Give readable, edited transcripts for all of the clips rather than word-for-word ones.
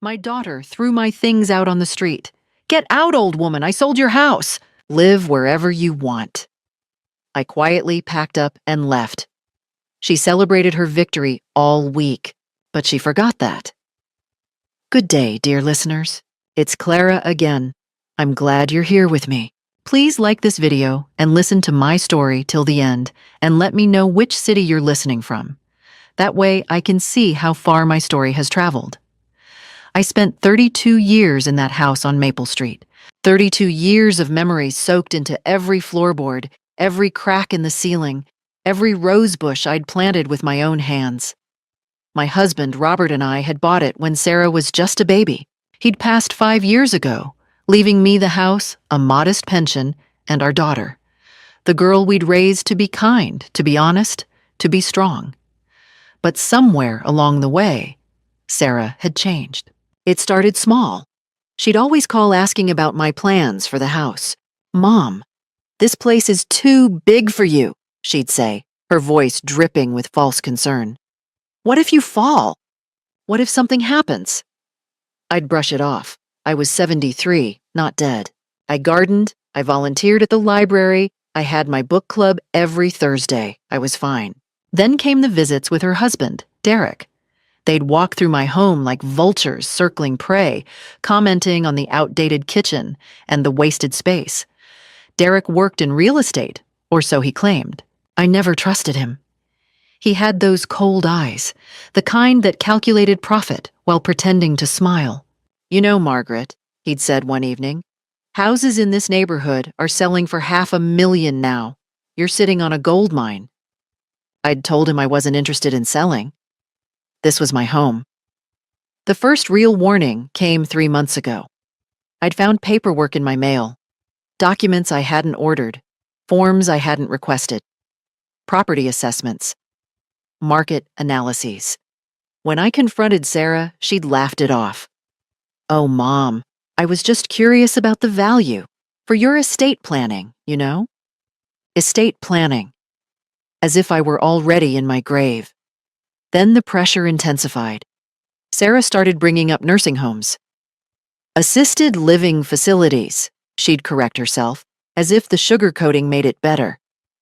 My daughter threw my things out on the street. Get out, old woman, I sold your house. Live wherever you want. I quietly packed up and left. She celebrated her victory all week, but she forgot that. Good day, dear listeners. It's Clara again. I'm glad you're here with me. Please like this video and listen to my story till the end, and let me know which city you're listening from. That way I can see how far my story has traveled. I spent 32 years in that house on Maple Street. 32 years of memories soaked into every floorboard, every crack in the ceiling, every rose bush I'd planted with my own hands. My husband, Robert, and I had bought it when Sarah was just a baby. He'd passed 5 years ago, leaving me the house, a modest pension, and our daughter. The girl we'd raised to be kind, to be honest, to be strong. But somewhere along the way, Sarah had changed. It started small. She'd always call asking about my plans for the house. "Mom, this place is too big for you," she'd say, her voice dripping with false concern. "What if you fall? What if something happens?" I'd brush it off. I was 73, not dead. I gardened, I volunteered at the library, I had my book club every Thursday. I was fine. Then came the visits with her husband, Derek. They'd walk through my home like vultures circling prey, commenting on the outdated kitchen and the wasted space. Derek worked in real estate, or so he claimed. I never trusted him. He had those cold eyes, the kind that calculated profit while pretending to smile. "You know, Margaret," he'd said one evening, "houses in this neighborhood are selling for $500,000 now. You're sitting on a gold mine." I'd told him I wasn't interested in selling. This was my home. The first real warning came 3 months ago. I'd found paperwork in my mail, documents I hadn't ordered, forms I hadn't requested, property assessments, market analyses. When I confronted Sarah, she'd laughed it off. "Oh, Mom, I was just curious about the value. For your estate planning, you know?" Estate planning. As if I were already in my grave. Then the pressure intensified. Sarah started bringing up nursing homes. "Assisted living facilities," she'd correct herself, as if the sugarcoating made it better.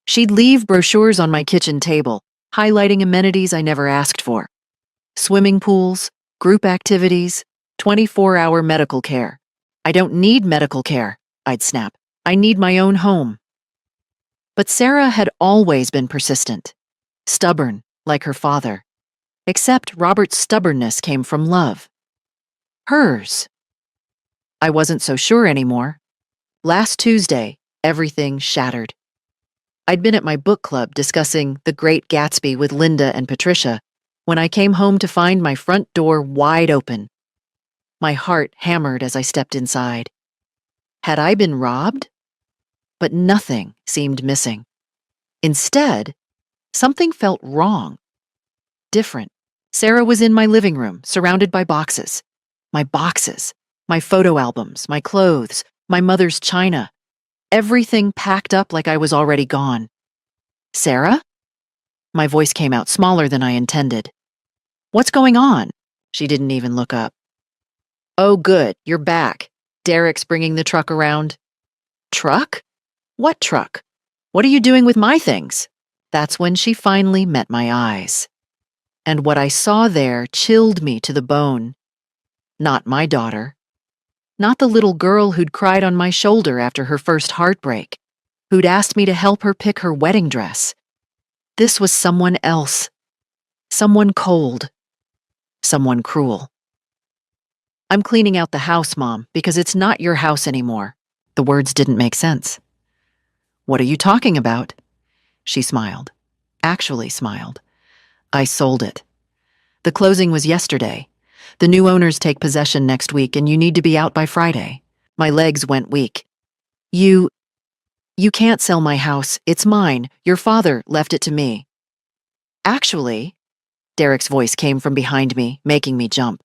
She'd leave brochures on my kitchen table, highlighting amenities I never asked for. Swimming pools, group activities, 24-hour medical care. "I don't need medical care," I'd snap. "I need my own home." But Sarah had always been persistent, stubborn, like her father. Except Robert's stubbornness came from love. Hers. I wasn't so sure anymore. Last Tuesday, everything shattered. I'd been at my book club discussing The Great Gatsby with Linda and Patricia when I came home to find my front door wide open. My heart hammered as I stepped inside. Had I been robbed? But nothing seemed missing. Instead, something felt wrong. Different. Sarah was in my living room, surrounded by boxes. My boxes, my photo albums, my clothes, my mother's china. Everything packed up like I was already gone. "Sarah?" My voice came out smaller than I intended. "What's going on?" She didn't even look up. "Oh, good, you're back. Derek's bringing the truck around." "Truck? What truck? What are you doing with my things?" That's when she finally met my eyes. And what I saw there chilled me to the bone. Not my daughter. Not the little girl who'd cried on my shoulder after her first heartbreak, who'd asked me to help her pick her wedding dress. This was someone else. Someone cold. Someone cruel. "I'm cleaning out the house, Mom, because it's not your house anymore." The words didn't make sense. "What are you talking about?" She smiled. Actually smiled. "I sold it. The closing was yesterday. The new owners take possession next week and you need to be out by Friday." My legs went weak. You can't sell my house. It's mine. Your father left it to me." "Actually," Derek's voice came from behind me, making me jump.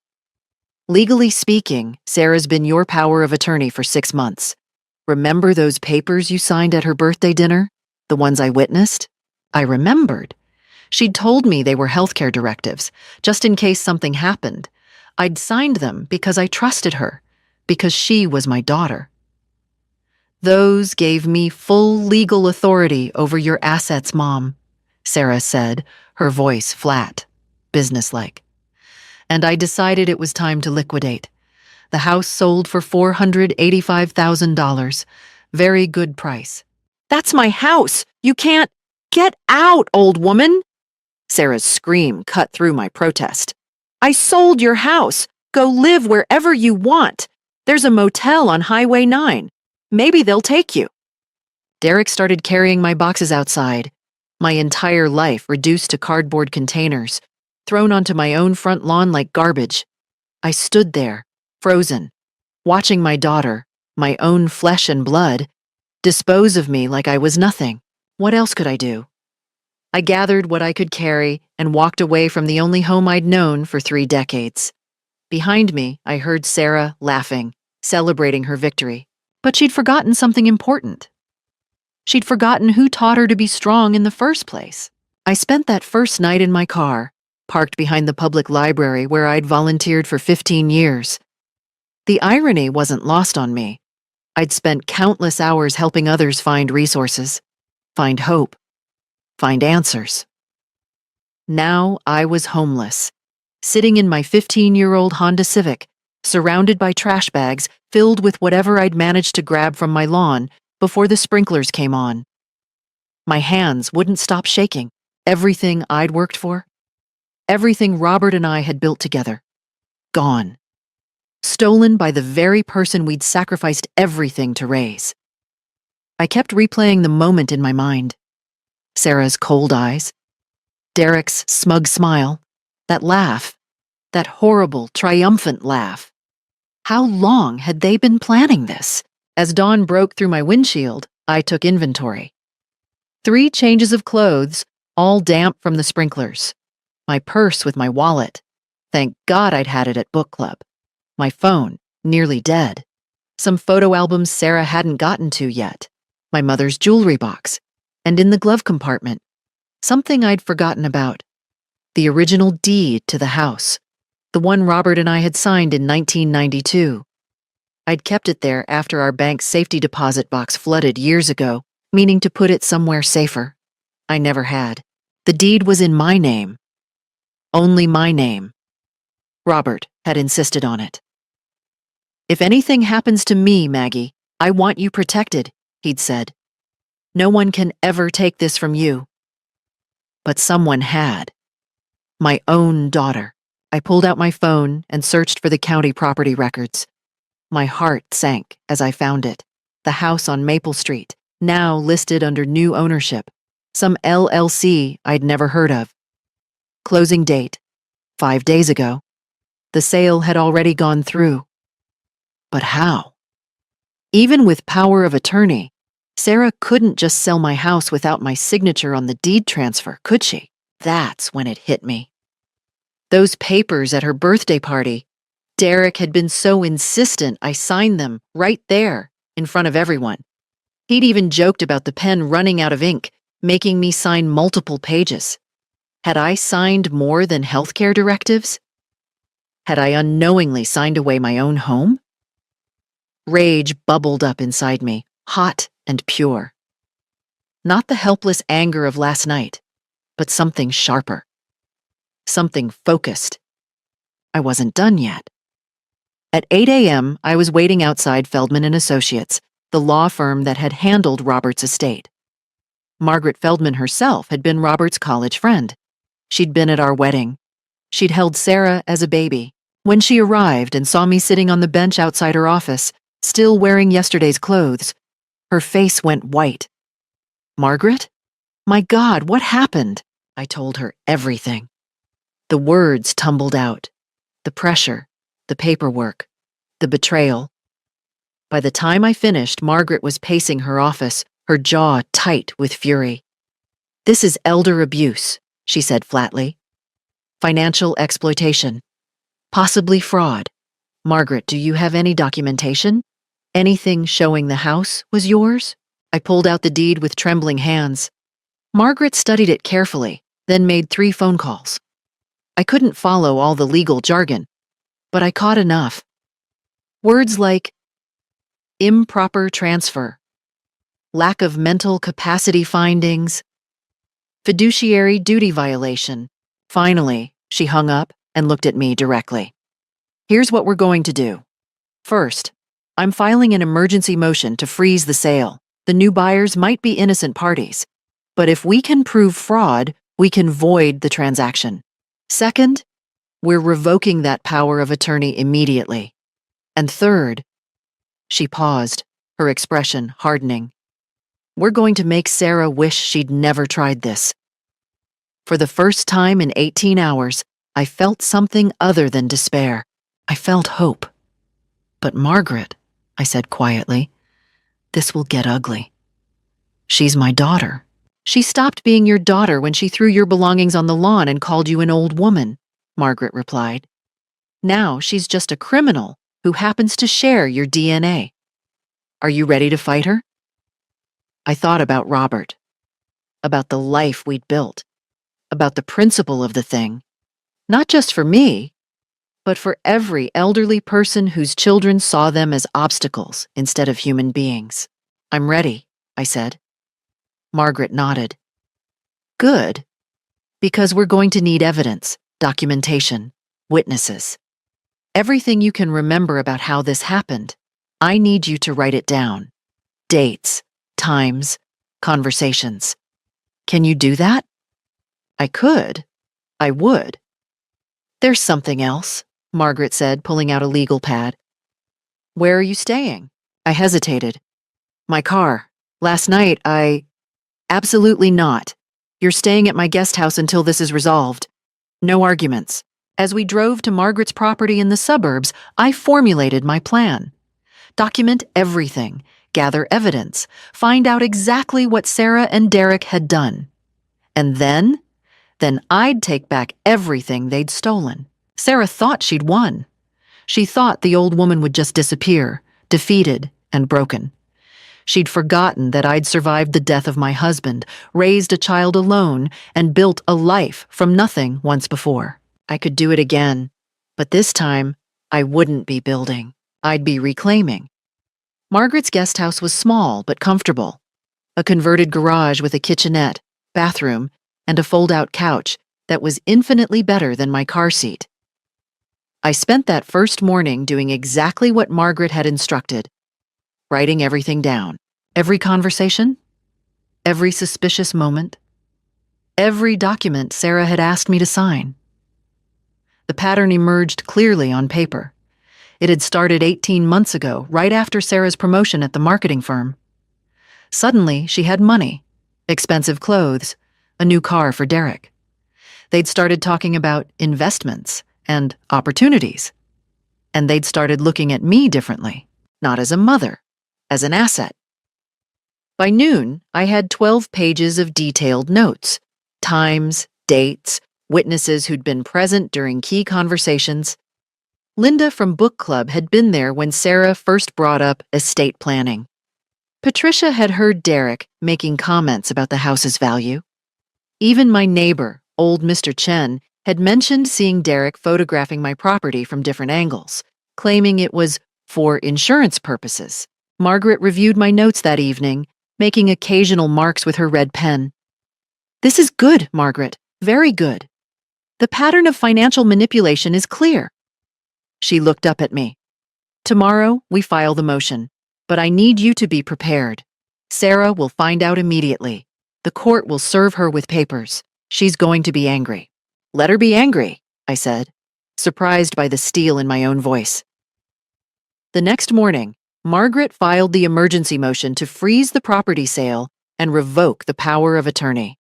"Legally speaking, Sarah's been your power of attorney for 6 months. Remember those papers you signed at her birthday dinner? The ones I witnessed?" I remembered. She'd told me they were healthcare directives, just in case something happened. I'd signed them because I trusted her, because she was my daughter. Those gave me full legal authority over your assets, Mom, Sarah said, her voice flat, businesslike. And I decided it was time to liquidate. The house sold for $485,000. Very good price. That's my house! You can't— Get out, old woman! Sarah's scream cut through my protest. I sold your house. Go live wherever you want. There's a motel on Highway 9. Maybe they'll take you. Derek started carrying my boxes outside, my entire life reduced to cardboard containers, thrown onto my own front lawn like garbage. I stood there, frozen, watching my daughter, my own flesh and blood, dispose of me like I was nothing. What else could I do? I gathered what I could carry and walked away from the only home I'd known for 3 decades. Behind me, I heard Sarah laughing, celebrating her victory. But she'd forgotten something important. She'd forgotten who taught her to be strong in the first place. I spent that first night in my car, parked behind the public library where I'd volunteered for 15 years. The irony wasn't lost on me. I'd spent countless hours helping others find resources, find hope, find answers. Now I was homeless, sitting in my 15-year-old Honda Civic, surrounded by trash bags filled with whatever I'd managed to grab from my lawn before the sprinklers came on. My hands wouldn't stop shaking. Everything I'd worked for, everything Robert and I had built together, gone. Stolen by the very person we'd sacrificed everything to raise. I kept replaying the moment in my mind. Sarah's cold eyes, Derek's smug smile, that laugh, that horrible, triumphant laugh. How long had they been planning this? As dawn broke through my windshield, I took inventory. 3 changes of clothes, all damp from the sprinklers. My purse with my wallet. Thank God I'd had it at book club. My phone, nearly dead. Some photo albums Sarah hadn't gotten to yet. My mother's jewelry box. And in the glove compartment, something I'd forgotten about. The original deed to the house. The one Robert and I had signed in 1992. I'd kept it there after our bank's safety deposit box flooded years ago, meaning to put it somewhere safer. I never had. The deed was in my name. Only my name. Robert had insisted on it. If anything happens to me, Maggie, I want you protected, he'd said. No one can ever take this from you. But someone had. My own daughter. I pulled out my phone and searched for the county property records. My heart sank as I found it. The house on Maple Street, now listed under new ownership. Some LLC I'd never heard of. Closing date, 5 days ago. The sale had already gone through. But how? Even with power of attorney, Sarah couldn't just sell my house without my signature on the deed transfer, could she? That's when it hit me. Those papers at her birthday party. Derek had been so insistent I signed them right there, in front of everyone. He'd even joked about the pen running out of ink, making me sign multiple pages. Had I signed more than healthcare directives? Had I unknowingly signed away my own home? Rage bubbled up inside me, hot and pure. Not the helpless anger of last night, but something sharper. Something focused. I wasn't done yet. At 8 a.m., I was waiting outside Feldman & Associates, the law firm that had handled Robert's estate. Margaret Feldman herself had been Robert's college friend. She'd been at our wedding. She'd held Sarah as a baby. When she arrived and saw me sitting on the bench outside her office, still wearing yesterday's clothes, her face went white. Margaret? My God, what happened? I told her everything. The words tumbled out. The pressure, the paperwork, the betrayal. By the time I finished, Margaret was pacing her office, her jaw tight with fury. This is elder abuse, she said flatly. Financial exploitation. Possibly fraud. Margaret, do you have any documentation? Anything showing the house was yours? I pulled out the deed with trembling hands. Margaret studied it carefully, then made 3 phone calls. I couldn't follow all the legal jargon. but I caught enough. Words like improper transfer, lack of mental capacity findings, fiduciary duty violation. Finally, she hung up and looked at me directly. Here's what we're going to do. First, I'm filing an emergency motion to freeze the sale. The new buyers might be innocent parties, but if we can prove fraud, we can void the transaction. Second, we're revoking that power of attorney immediately. And third, she paused, her expression hardening. We're going to make Sarah wish she'd never tried this. For the first time in 18 hours, I felt something other than despair. I felt hope. But Margaret, I said quietly, this will get ugly. She's my daughter. She stopped being your daughter when she threw your belongings on the lawn and called you an old woman, Margaret replied. Now she's just a criminal who happens to share your DNA. Are you ready to fight her? I thought about Robert, about the life we'd built, about the principle of the thing, not just for me, but for every elderly person whose children saw them as obstacles instead of human beings. I'm ready, I said. Margaret nodded. Good, because we're going to need evidence, documentation, witnesses. Everything you can remember about how this happened, I need you to write it down. Dates, times, conversations. Can you do that? I could. I would. There's something else, Margaret said, pulling out a legal pad. Where are you staying? I hesitated. My car. Last night, Absolutely not. You're staying at my guest house until this is resolved. No arguments. As we drove to Margaret's property in the suburbs, I formulated my plan. Document everything, gather evidence, find out exactly what Sarah and Derek had done. And then I'd take back everything they'd stolen. Sarah thought she'd won. She thought the old woman would just disappear, defeated and broken. She'd forgotten that I'd survived the death of my husband, raised a child alone, and built a life from nothing once before. I could do it again, but this time, I wouldn't be building. I'd be reclaiming. Margaret's guest house was small but comfortable. A converted garage with a kitchenette, bathroom, and a fold-out couch that was infinitely better than my car seat. I spent that first morning doing exactly what Margaret had instructed, writing everything down. Every conversation, every suspicious moment, every document Sarah had asked me to sign. The pattern emerged clearly on paper. It had started 18 months ago, right after Sarah's promotion at the marketing firm. Suddenly, she had money, expensive clothes, a new car for Derek. They'd started talking about investments and opportunities. And they'd started looking at me differently, not as a mother, as an asset. By noon, I had 12 pages of detailed notes, times, dates, witnesses who'd been present during key conversations. Linda from book club had been there when Sarah first brought up estate planning. Patricia had heard Derek making comments about the house's value. Even my neighbor, old Mr. Chen, had mentioned seeing Derek photographing my property from different angles, claiming it was for insurance purposes. Margaret reviewed my notes that evening, making occasional marks with her red pen. This is good, Margaret, very good. The pattern of financial manipulation is clear. She looked up at me. Tomorrow, we file the motion, but I need you to be prepared. Sarah will find out immediately. The court will serve her with papers. She's going to be angry. Let her be angry, I said, surprised by the steel in my own voice. The next morning, Margaret filed the emergency motion to freeze the property sale and revoke the power of attorney.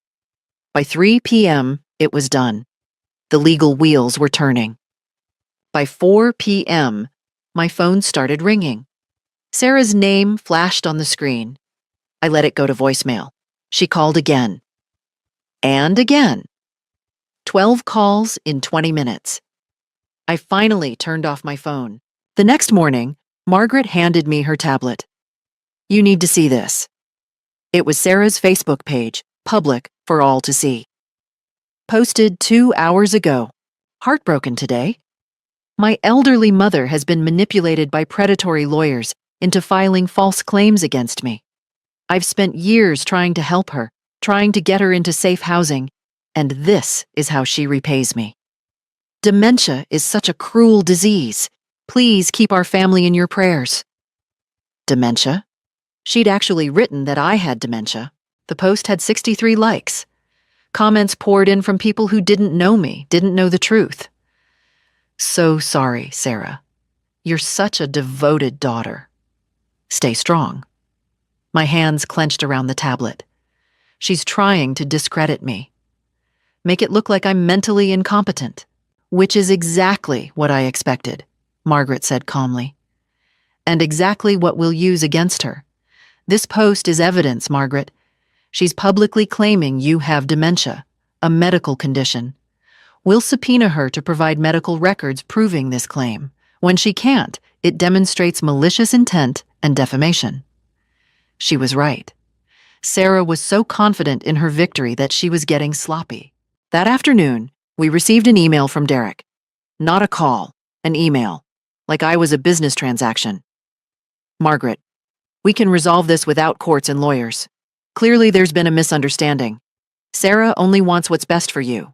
By 3 p.m., it was done. The legal wheels were turning. By 4 p.m., my phone started ringing. Sarah's name flashed on the screen. I let it go to voicemail. She called again. And again. 12 calls in 20 minutes. I finally turned off my phone. The next morning, Margaret handed me her tablet. You need to see this. It was Sarah's Facebook page, public for all to see. Posted 2 hours ago. Heartbroken today. My elderly mother has been manipulated by predatory lawyers into filing false claims against me. I've spent years trying to help her, trying to get her into safe housing, and this is how she repays me. Dementia is such a cruel disease. Please keep our family in your prayers. Dementia? She'd actually written that I had dementia. The post had 63 likes. Comments poured in from people who didn't know me, didn't know the truth. So sorry, Sarah. You're such a devoted daughter. Stay strong. My hands clenched around the tablet. She's trying to discredit me. Make it look like I'm mentally incompetent, which is exactly what I expected, Margaret said calmly. And exactly what we'll use against her. This post is evidence, Margaret. She's publicly claiming you have dementia, a medical condition. We'll subpoena her to provide medical records proving this claim. When she can't, it demonstrates malicious intent and defamation. She was right. Sarah was so confident in her victory that she was getting sloppy. That afternoon, we received an email from Derek. Not a call, an email, like I was a business transaction. Margaret, we can resolve this without courts and lawyers. Clearly there's been a misunderstanding. Sarah only wants what's best for you.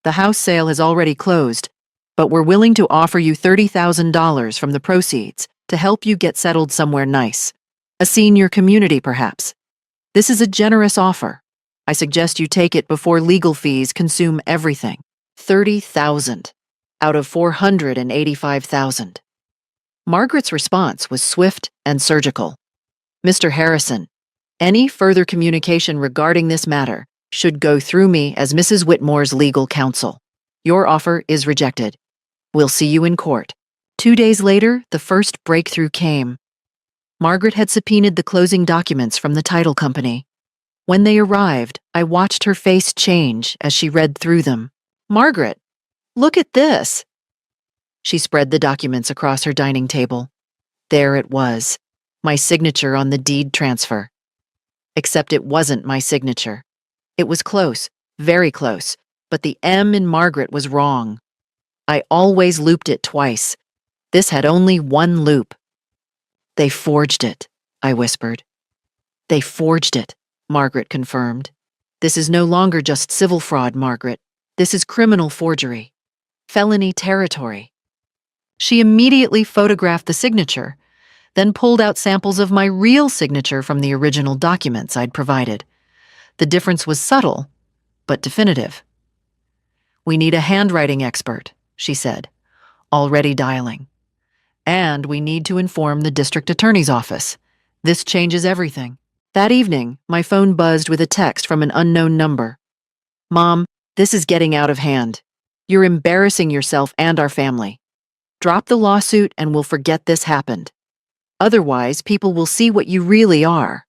The house sale has already closed, but we're willing to offer you $30,000 from the proceeds to help you get settled somewhere nice. A senior community, perhaps. This is a generous offer. I suggest you take it before legal fees consume everything. $30,000 out of $485,000. Margaret's response was swift and surgical. Mr. Harrison, any further communication regarding this matter should go through me as Mrs. Whitmore's legal counsel. Your offer is rejected. We'll see you in court. 2 days later, the first breakthrough came. Margaret had subpoenaed the closing documents from the title company. When they arrived, I watched her face change as she read through them. Margaret, look at this. She spread the documents across her dining table. There it was, my signature on the deed transfer. Except it wasn't my signature. It was close, very close, but the M in Margaret was wrong. I always looped it twice. This had only one loop. They forged it, I whispered. They forged it, Margaret confirmed. This is no longer just civil fraud, Margaret. This is criminal forgery. Felony territory. She immediately photographed the signature, then pulled out samples of my real signature from the original documents I'd provided. The difference was subtle, but definitive. We need a handwriting expert, she said, already dialing. And we need to inform the district attorney's office. This changes everything. That evening, my phone buzzed with a text from an unknown number. Mom, this is getting out of hand. You're embarrassing yourself and our family. Drop the lawsuit and we'll forget this happened. Otherwise, people will see what you really are.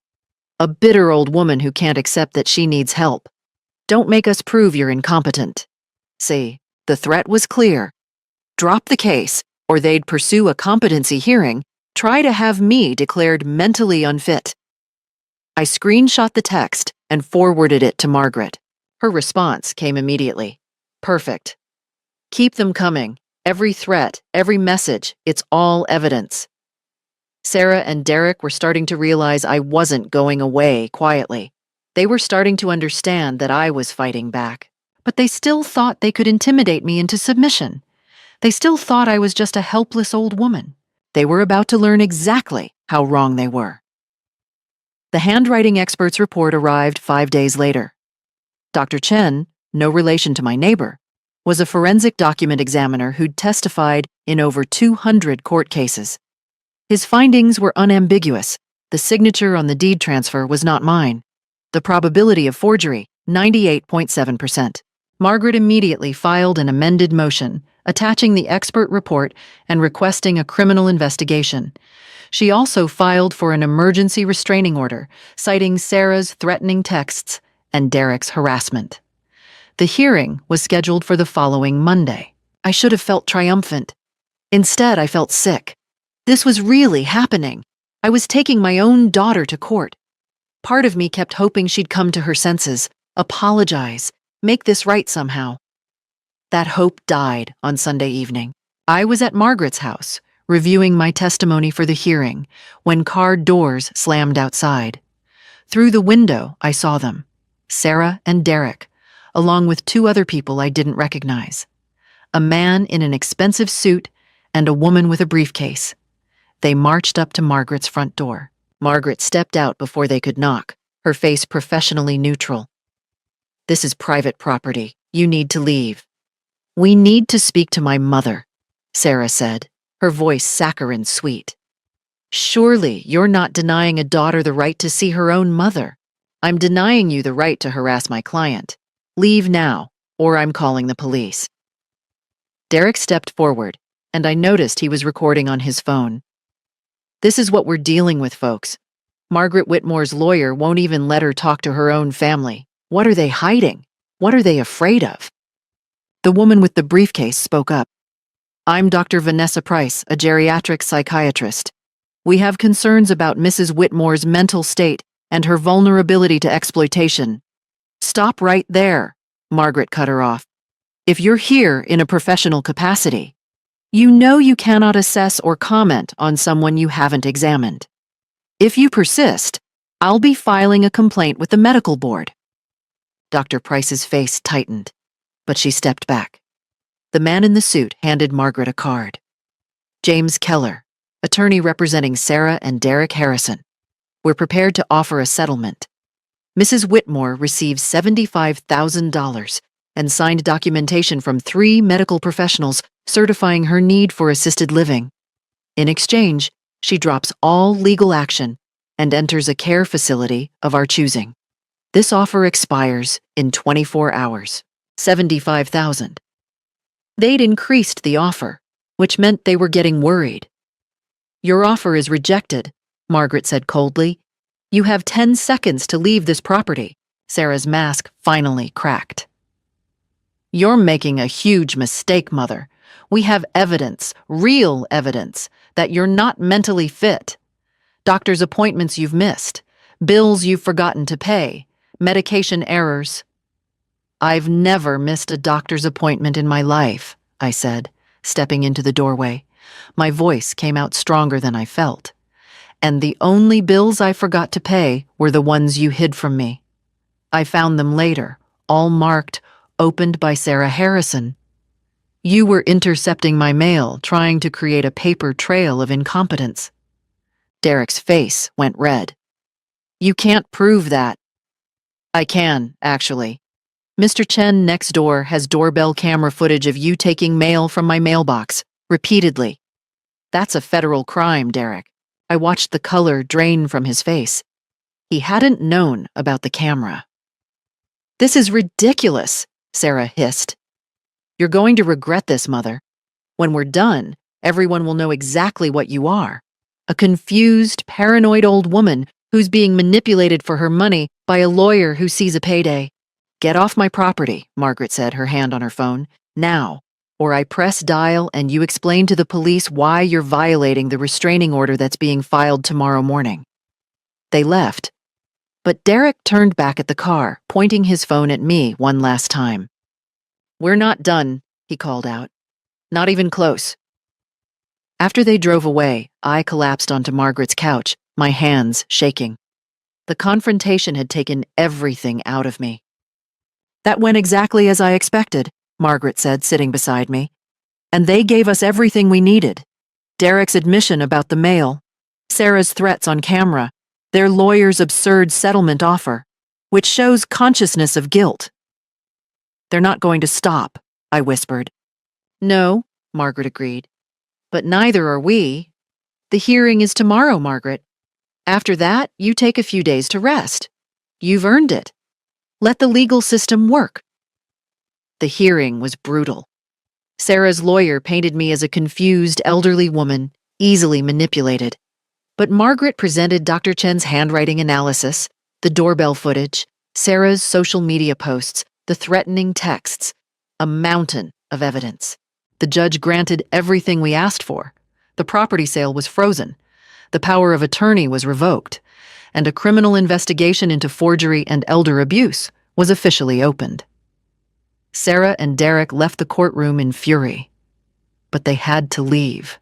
A bitter old woman who can't accept that she needs help. Don't make us prove you're incompetent. See, the threat was clear. Drop the case, or they'd pursue a competency hearing, try to have me declared mentally unfit. I screenshot the text and forwarded it to Margaret. Her response came immediately. Perfect. Keep them coming. Every threat, every message, it's all evidence. Sarah and Derek were starting to realize I wasn't going away quietly. They were starting to understand that I was fighting back. But they still thought they could intimidate me into submission. They still thought I was just a helpless old woman. They were about to learn exactly how wrong they were. The handwriting expert's report arrived 5 days later. Dr. Chen, no relation to my neighbor, was a forensic document examiner who'd testified in over 200 court cases. His findings were unambiguous. The signature on the deed transfer was not mine. The probability of forgery, 98.7%. Margaret immediately filed an amended motion, attaching the expert report and requesting a criminal investigation. She also filed for an emergency restraining order, citing Sarah's threatening texts and Derek's harassment. The hearing was scheduled for the following Monday. I should have felt triumphant. Instead, I felt sick. This was really happening. I was taking my own daughter to court. Part of me kept hoping she'd come to her senses, apologize, make this right somehow. That hope died on Sunday evening. I was at Margaret's house, reviewing my testimony for the hearing, when car doors slammed outside. Through the window, I saw them, Sarah and Derek, along with two other people I didn't recognize. A man in an expensive suit and a woman with a briefcase. They marched up to Margaret's front door. Margaret stepped out before they could knock, her face professionally neutral. "This is private property. You need to leave." "We need to speak to my mother," Sarah said, her voice saccharine sweet. "Surely you're not denying a daughter the right to see her own mother. I'm denying you the right to harass my client. Leave now, or I'm calling the police." Derek stepped forward, and I noticed he was recording on his phone. "This is what we're dealing with, folks. Margaret Whitmore's lawyer won't even let her talk to her own family. What are they hiding? What are they afraid of?" The woman with the briefcase spoke up. "I'm Dr. Vanessa Price, a geriatric psychiatrist. We have concerns about Mrs. Whitmore's mental state and her vulnerability to exploitation." "Stop right there," Margaret cut her off. "If you're here in a professional capacity, you know you cannot assess or comment on someone you haven't examined. If you persist, I'll be filing a complaint with the medical board." Dr. Price's face tightened, but she stepped back. The man in the suit handed Margaret a card. "James Keller, attorney representing Sarah and Derek Harrison. We're prepared to offer a settlement. Mrs. Whitmore received $75,000 and signed documentation from 3 medical professionals certifying her need for assisted living. In exchange, she drops all legal action and enters a care facility of our choosing. This offer expires in 24 hours. $75,000. They'd increased the offer, which meant they were getting worried. "Your offer is rejected," Margaret said coldly. "You have 10 seconds to leave this property." Sarah's mask finally cracked. "You're making a huge mistake, Mother. We have evidence, real evidence, that you're not mentally fit. Doctor's appointments you've missed, bills you've forgotten to pay, medication errors." "I've never missed a doctor's appointment in my life," I said, stepping into the doorway. My voice came out stronger than I felt. "And the only bills I forgot to pay were the ones you hid from me. I found them later, all marked, opened by Sarah Harrison. You were intercepting my mail, trying to create a paper trail of incompetence." Derek's face went red. "You can't prove that." "I can, actually. Mr. Chen next door has doorbell camera footage of you taking mail from my mailbox, repeatedly. That's a federal crime, Derek." I watched the color drain from his face. He hadn't known about the camera. "This is ridiculous," Sarah hissed. "You're going to regret this, Mother. When we're done, everyone will know exactly what you are. A confused, paranoid old woman who's being manipulated for her money by a lawyer who sees a payday." "Get off my property," Margaret said, her hand on her phone. "Now, or I press dial and you explain to the police why you're violating the restraining order that's being filed tomorrow morning." They left, but Derek turned back at the car, pointing his phone at me one last time. "We're not done," he called out. "Not even close." After they drove away, I collapsed onto Margaret's couch, my hands shaking. The confrontation had taken everything out of me. "That went exactly as I expected," Margaret said, sitting beside me. "And they gave us everything we needed. Derek's admission about the mail, Sarah's threats on camera, their lawyer's absurd settlement offer, which shows consciousness of guilt." "They're not going to stop," I whispered. "No," Margaret agreed. "But neither are we. The hearing is tomorrow, Margaret. After that, you take a few days to rest. You've earned it. Let the legal system work." The hearing was brutal. Sarah's lawyer painted me as a confused, elderly woman, easily manipulated. But Margaret presented Dr. Chen's handwriting analysis, the doorbell footage, Sarah's social media posts, the threatening texts, a mountain of evidence. The judge granted everything we asked for. The property sale was frozen. The power of attorney was revoked, and a criminal investigation into forgery and elder abuse was officially opened. Sarah and Derek left the courtroom in fury. but they had to leave.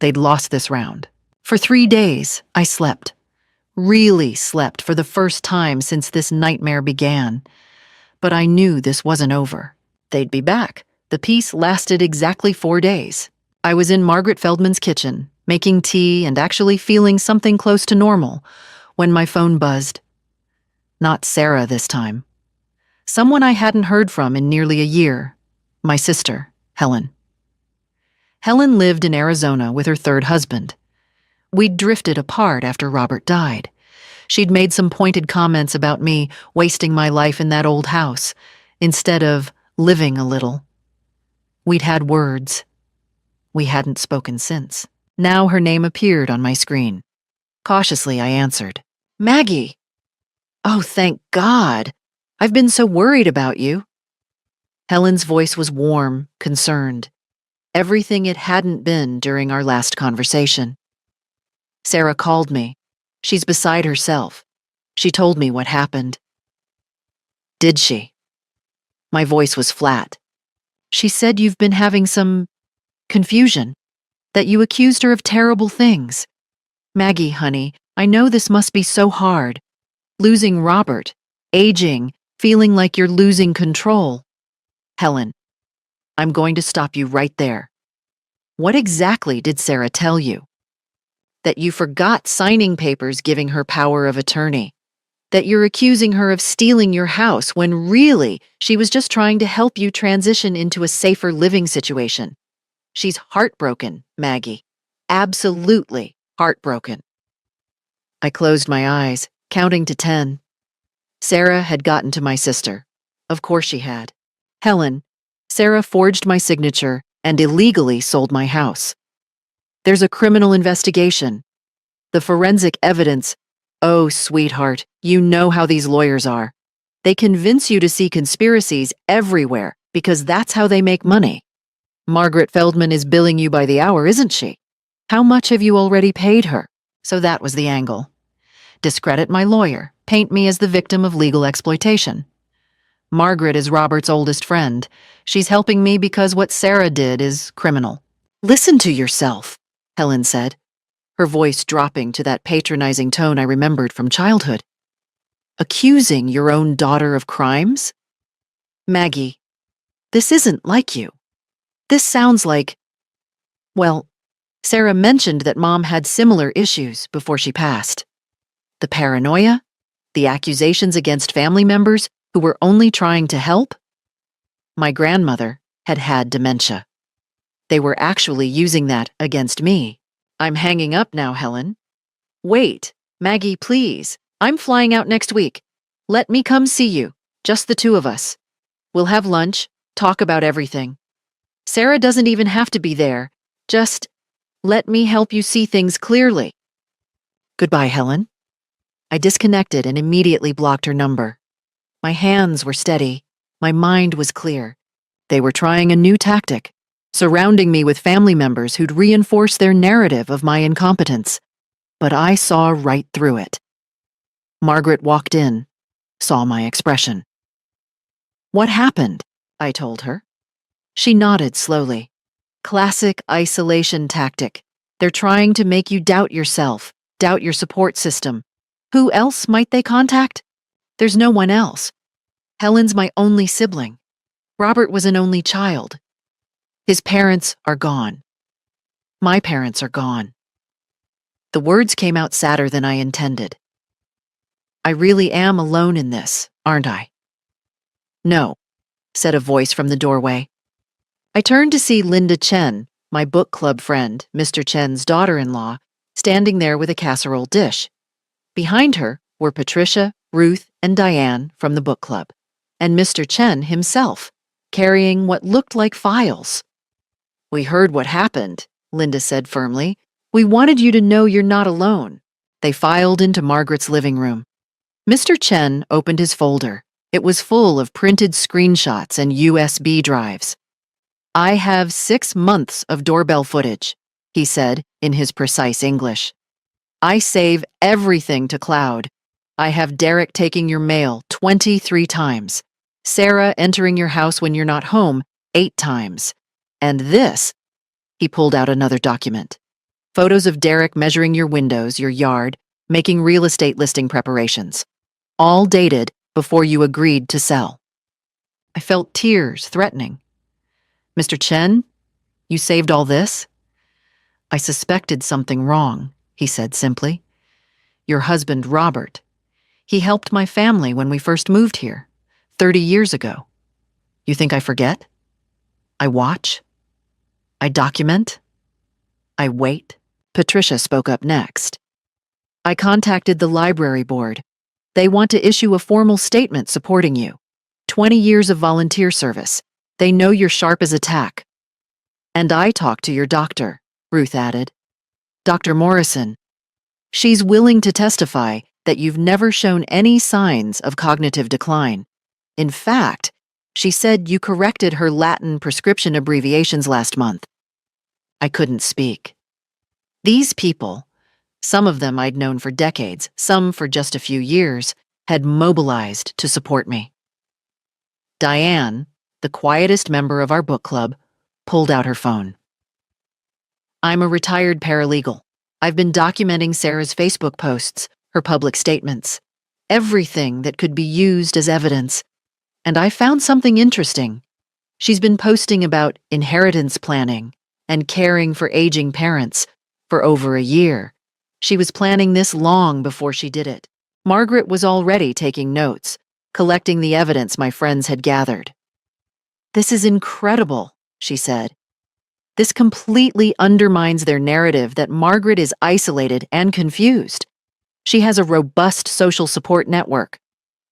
They'd lost this round. For 3 days, I slept. Really slept for the first time since this nightmare began. But I knew this wasn't over. They'd be back. The peace lasted exactly 4 days. I was in Margaret Feldman's kitchen, making tea and actually feeling something close to normal, when my phone buzzed. Not Sarah this time. Someone I hadn't heard from in nearly a year. My sister, Helen. Helen lived in Arizona with her third husband. We'd drifted apart after Robert died. She'd made some pointed comments about me wasting my life in that old house, instead of living a little. We'd had words. We hadn't spoken since. Now her name appeared on my screen. Cautiously, I answered. Maggie! Oh, thank God! I've been so worried about you. Helen's voice was warm, concerned. Everything it hadn't been during our last conversation. Sarah called me. She's beside herself. She told me what happened. Did she? My voice was flat. She said you've been having some confusion, that you accused her of terrible things. Maggie, honey, I know this must be so hard. Losing Robert, aging, feeling like you're losing control. Helen, I'm going to stop you right there. What exactly did Sarah tell you? That you forgot signing papers giving her power of attorney. That you're accusing her of stealing your house when really she was just trying to help you transition into a safer living situation. She's heartbroken, Maggie. Absolutely heartbroken. I closed my eyes, counting to 10. Sarah had gotten to my sister. Of course she had. Helen, Sarah forged my signature and illegally sold my house. There's a criminal investigation. The forensic evidence. Oh, sweetheart, you know how these lawyers are. They convince you to see conspiracies everywhere because that's how they make money. Margaret Feldman is billing you by the hour, isn't she? How much have you already paid her? So that was the angle. Discredit my lawyer, paint me as the victim of legal exploitation. Margaret is Robert's oldest friend. She's helping me because what Sarah did is criminal. Listen to yourself, Helen said, her voice dropping to that patronizing tone I remembered from childhood. Accusing your own daughter of crimes? Maggie, this isn't like you. This sounds like, well, Sarah mentioned that Mom had similar issues before she passed. The paranoia, the accusations against family members who were only trying to help. My grandmother had had dementia. They were actually using that against me. I'm hanging up now, Helen. Wait, Maggie, please. I'm flying out next week. Let me come see you, just the two of us. We'll have lunch, talk about everything. Sarah doesn't even have to be there. Just let me help you see things clearly. Goodbye, Helen. I disconnected and immediately blocked her number. My hands were steady. My mind was clear. They were trying a new tactic, surrounding me with family members who'd reinforce their narrative of my incompetence. But I saw right through it. Margaret walked in, saw my expression. What happened? I told her. She nodded slowly. Classic isolation tactic. They're trying to make you doubt yourself, doubt your support system. Who else might they contact? There's no one else. Helen's my only sibling. Robert was an only child. His parents are gone. My parents are gone. The words came out sadder than I intended. I really am alone in this, aren't I? No, said a voice from the doorway. I turned to see Linda Chen, my book club friend, Mr. Chen's daughter-in-law, standing there with a casserole dish. Behind her were Patricia, Ruth, and Diane from the book club, and Mr. Chen himself, carrying what looked like files. We heard what happened, Linda said firmly. We wanted you to know you're not alone. They filed into Margaret's living room. Mr. Chen opened his folder. It was full of printed screenshots and USB drives. I have 6 months of doorbell footage, he said in his precise English. I save everything to cloud. I have Derek taking your mail 23 times, Sarah entering your house when you're not home 8 times, and this, He pulled out another document. Photos of Derek measuring your windows, your yard, making real estate listing preparations. All dated before you agreed to sell. I felt tears threatening. Mr. Chen, you saved all this? I suspected something wrong, he said simply. Your husband, Robert. He helped my family when we first moved here, 30 years ago. You think I forget? I watch. I document. I wait. Patricia spoke up next. I contacted the library board. They want to issue a formal statement supporting you. 20 years of volunteer service. They know you're sharp as a tack. And I talked to your doctor, Ruth added. Dr. Morrison. She's willing to testify that you've never shown any signs of cognitive decline. In fact, she said you corrected her Latin prescription abbreviations last month. I couldn't speak. These people, some of them I'd known for decades, some for just a few years, had mobilized to support me. Diane, the quietest member of our book club, pulled out her phone. I'm a retired paralegal. I've been documenting Sarah's Facebook posts, her public statements, everything that could be used as evidence. And I found something interesting. She's been posting about inheritance planning and caring for aging parents for over a year. She was planning this long before she did it. Margaret was already taking notes, collecting the evidence my friends had gathered. This is incredible, she said. This completely undermines their narrative that Margaret is isolated and confused. She has a robust social support network,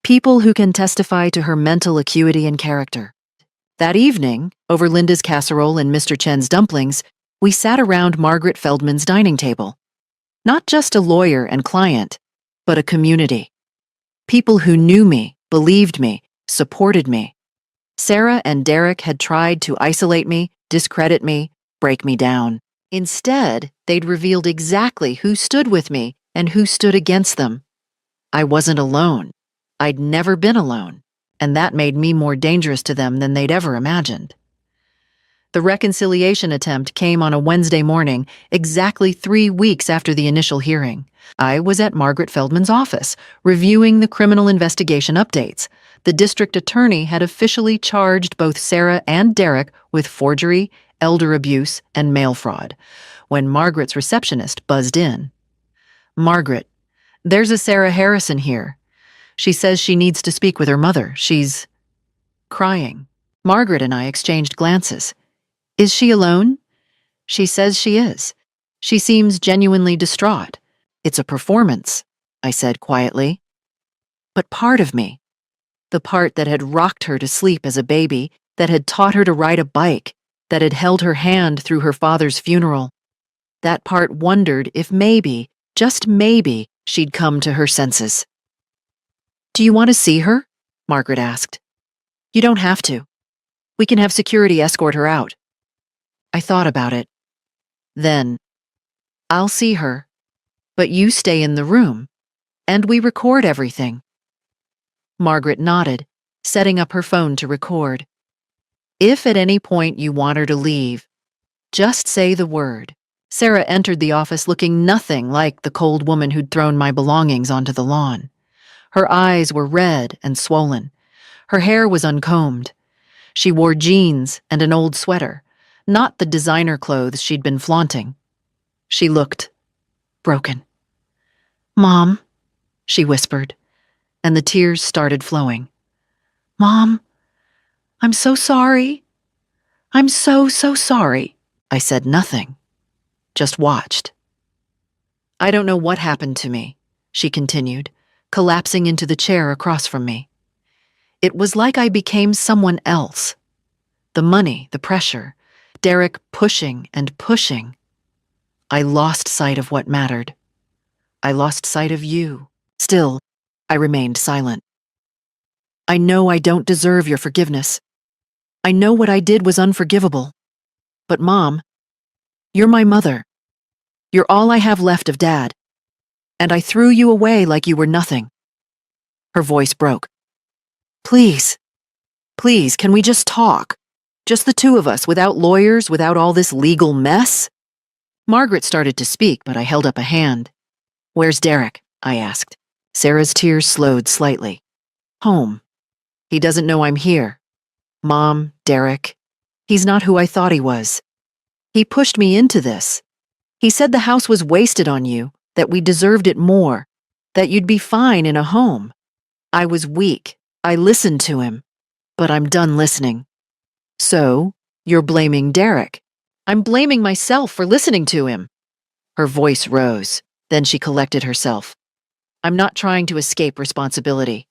people who can testify to her mental acuity and character. That evening, over Linda's casserole and Mr. Chen's dumplings, we sat around Margaret Feldman's dining table. Not just a lawyer and client, but a community. People who knew me, believed me, supported me. Sarah and Derek had tried to isolate me, discredit me, break me down. Instead, they'd revealed exactly who stood with me and who stood against them. I wasn't alone. I'd never been alone, and that made me more dangerous to them than they'd ever imagined. The reconciliation attempt came on a Wednesday morning, exactly 3 weeks after the initial hearing. I was at Margaret Feldman's office, reviewing the criminal investigation updates. The district attorney had officially charged both Sarah and Derek with forgery, elder abuse, and mail fraud, when Margaret's receptionist buzzed in. Margaret, there's a Sarah Harrison here. She says she needs to speak with her mother. She's crying. Margaret and I exchanged glances. Is she alone? She says she is. She seems genuinely distraught. It's a performance, I said quietly. But part of me, the part that had rocked her to sleep as a baby, that had taught her to ride a bike, that had held her hand through her father's funeral, that part wondered if maybe, just maybe, she'd come to her senses. Do you want to see her? Margaret asked. You don't have to. We can have security escort her out. I thought about it. Then, I'll see her, but you stay in the room, and we record everything. Margaret nodded, setting up her phone to record. If at any point you want her to leave, just say the word. Sarah entered the office looking nothing like the cold woman who'd thrown my belongings onto the lawn. Her eyes were red and swollen. Her hair was uncombed. She wore jeans and an old sweater, not the designer clothes she'd been flaunting. She looked broken. Mom, she whispered, and the tears started flowing. Mom, I'm so sorry. I'm so sorry. I said nothing, just watched. I don't know what happened to me, she continued, collapsing into the chair across from me. It was like I became someone else. The money, the pressure, Derek pushing and pushing. I lost sight of what mattered. I lost sight of you. Still, I remained silent. I know I don't deserve your forgiveness. I know what I did was unforgivable. But Mom, you're my mother. You're all I have left of Dad. And I threw you away like you were nothing. Her voice broke. Please, can we just talk? Just the two of us, without lawyers, without all this legal mess? Margaret started to speak, but I held up a hand. Where's Derek? I asked. Sarah's tears slowed slightly. Home. He doesn't know I'm here. Mom, Derek. He's not who I thought he was. He pushed me into this. He said the house was wasted on you, that we deserved it more, that you'd be fine in a home. I was weak. I listened to him. But I'm done listening. So, you're blaming Derek. I'm blaming myself for listening to him. Her voice rose. Then she collected herself. I'm not trying to escape responsibility.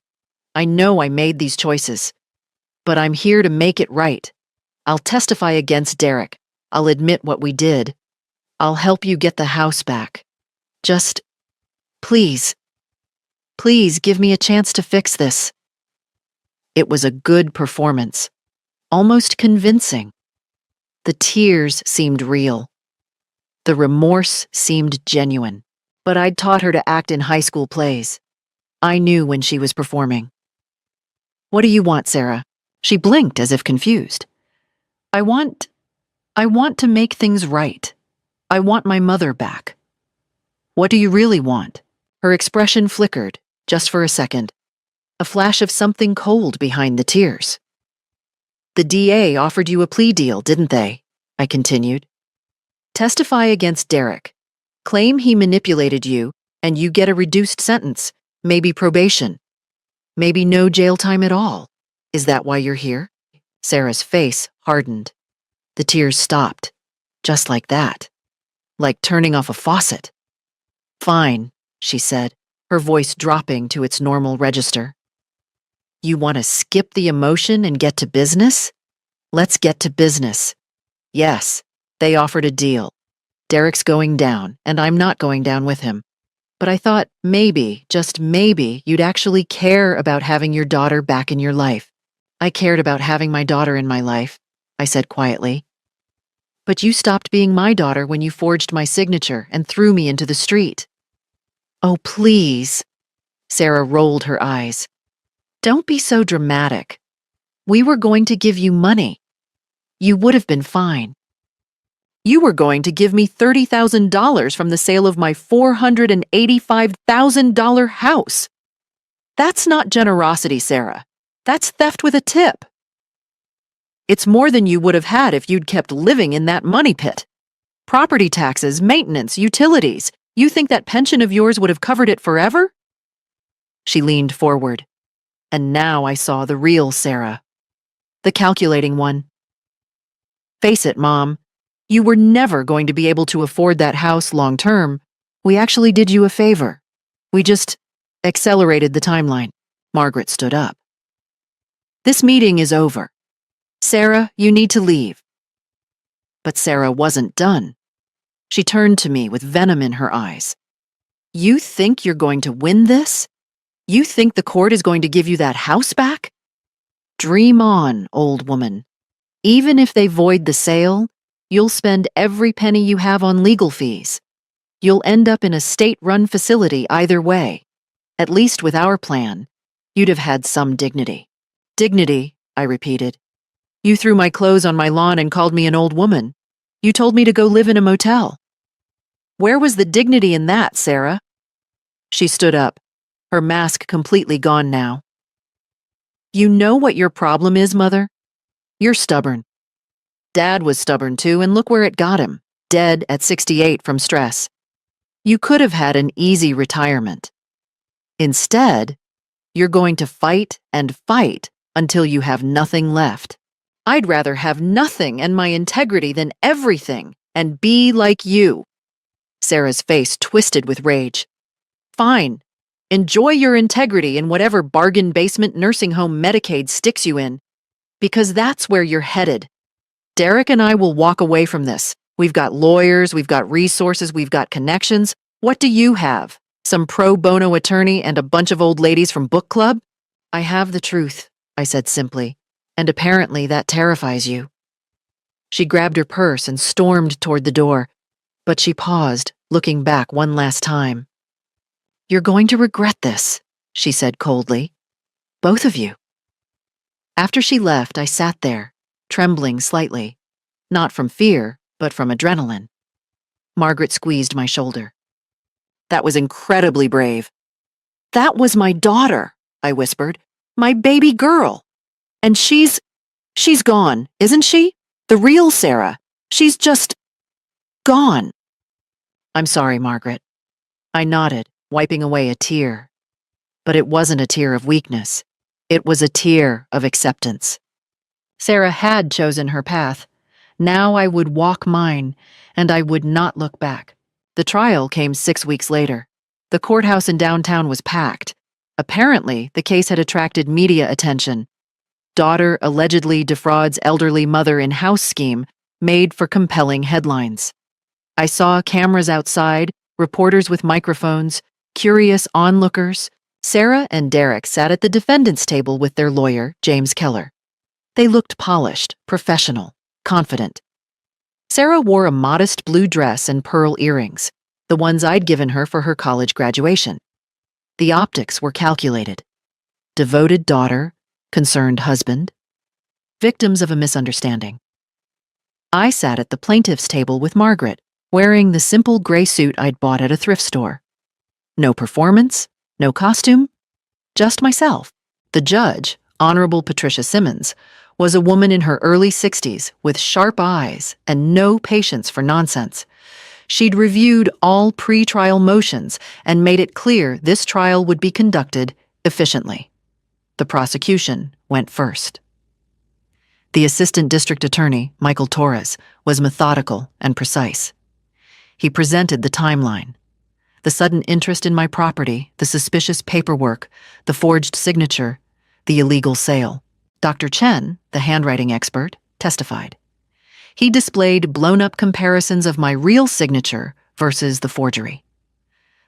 I know I made these choices. But I'm here to make it right. I'll testify against Derek. I'll admit what we did. I'll help you get the house back. Just, please give me a chance to fix this. It was a good performance, almost convincing. The tears seemed real. The remorse seemed genuine, but I'd taught her to act in high school plays. I knew when she was performing. What do you want, Sarah? She blinked as if confused. I want to make things right. I want my mother back. What do you really want? Her expression flickered, just for a second. A flash of something cold behind the tears. The DA offered you a plea deal, didn't they? I continued. Testify against Derek. Claim he manipulated you, and you get a reduced sentence, maybe probation. Maybe no jail time at all. Is that why you're here? Sarah's face hardened. The tears stopped, just like that. Like turning off a faucet. Fine, she said, her voice dropping to its normal register. You want to skip the emotion and get to business? Let's get to business. Yes, they offered a deal. Derek's going down, and I'm not going down with him. But I thought maybe, just maybe, you'd actually care about having your daughter back in your life. I cared about having my daughter in my life, I said quietly. But you stopped being my daughter when you forged my signature and threw me into the street. Oh, please. Sarah rolled her eyes. Don't be so dramatic. We were going to give you money. You would have been fine. You were going to give me $30,000 from the sale of my $485,000 house. That's not generosity, Sarah. That's theft with a tip. It's more than you would have had if you'd kept living in that money pit. Property taxes, maintenance, utilities. You think that pension of yours would have covered it forever? She leaned forward. And now I saw the real Sarah. The calculating one. Face it, Mom. You were never going to be able to afford that house long term. We actually did you a favor. We just accelerated the timeline. Margaret stood up. This meeting is over. Sarah, you need to leave. But Sarah wasn't done. She turned to me with venom in her eyes. You think you're going to win this? You think the court is going to give you that house back? Dream on, old woman. Even if they void the sale, you'll spend every penny you have on legal fees. You'll end up in a state-run facility either way. At least with our plan, you'd have had some dignity. Dignity, I repeated. You threw my clothes on my lawn and called me an old woman. You told me to go live in a motel. Where was the dignity in that, Sarah? She stood up, her mask completely gone now. You know what your problem is, Mother? You're stubborn. Dad was stubborn too, and look where it got him, dead at 68 from stress. You could have had an easy retirement. Instead, you're going to fight and fight until you have nothing left. I'd rather have nothing and my integrity than everything and be like you. Sarah's face twisted with rage. Fine. Enjoy your integrity in whatever bargain basement nursing home Medicaid sticks you in, because that's where you're headed. Derek and I will walk away from this. We've got lawyers, we've got resources, we've got connections. What do you have? Some pro bono attorney and a bunch of old ladies from book club? I have the truth, I said simply, and apparently that terrifies you. She grabbed her purse and stormed toward the door, but she paused, looking back one last time. You're going to regret this, she said coldly. Both of you. After she left, I sat there, trembling slightly, not from fear, but from adrenaline. Margaret squeezed my shoulder. That was incredibly brave. That was my daughter, I whispered. My baby girl. And she's gone, isn't she? The real Sarah. She's just gone. I'm sorry, Margaret. I nodded, wiping away a tear. But it wasn't a tear of weakness. It was a tear of acceptance. Sarah had chosen her path. Now I would walk mine, and I would not look back. The trial came 6 weeks later. The courthouse in downtown was packed. Apparently, the case had attracted media attention. Daughter allegedly defrauds elderly mother in house scheme made for compelling headlines. I saw cameras outside, reporters with microphones, curious onlookers. Sarah and Derek sat at the defendant's table with their lawyer, James Keller. They looked polished, professional, confident. Sarah wore a modest blue dress and pearl earrings, the ones I'd given her for her college graduation. The optics were calculated. Devoted daughter, concerned husband, victims of a misunderstanding. I sat at the plaintiff's table with Margaret, wearing the simple gray suit I'd bought at a thrift store. No performance, no costume, just myself. The judge, Honorable Patricia Simmons, was a woman in her early 60s with sharp eyes and no patience for nonsense. She'd reviewed all pre-trial motions and made it clear this trial would be conducted efficiently. The prosecution went first. The assistant district attorney, Michael Torres, was methodical and precise. He presented the timeline. The sudden interest in my property, the suspicious paperwork, the forged signature, the illegal sale. Dr. Chen, the handwriting expert, testified. He displayed blown-up comparisons of my real signature versus the forgery.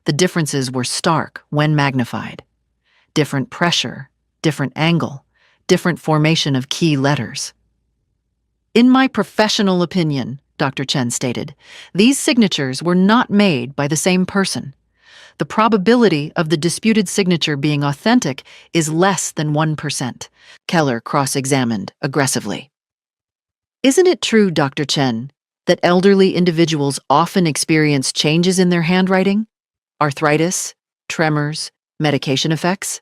The differences were stark when magnified. Different pressure, different angle, different formation of key letters. In my professional opinion, Dr. Chen stated, these signatures were not made by the same person. The probability of the disputed signature being authentic is less than 1%. Keller cross-examined aggressively. Isn't it true, Dr. Chen, that elderly individuals often experience changes in their handwriting? Arthritis, tremors, medication effects?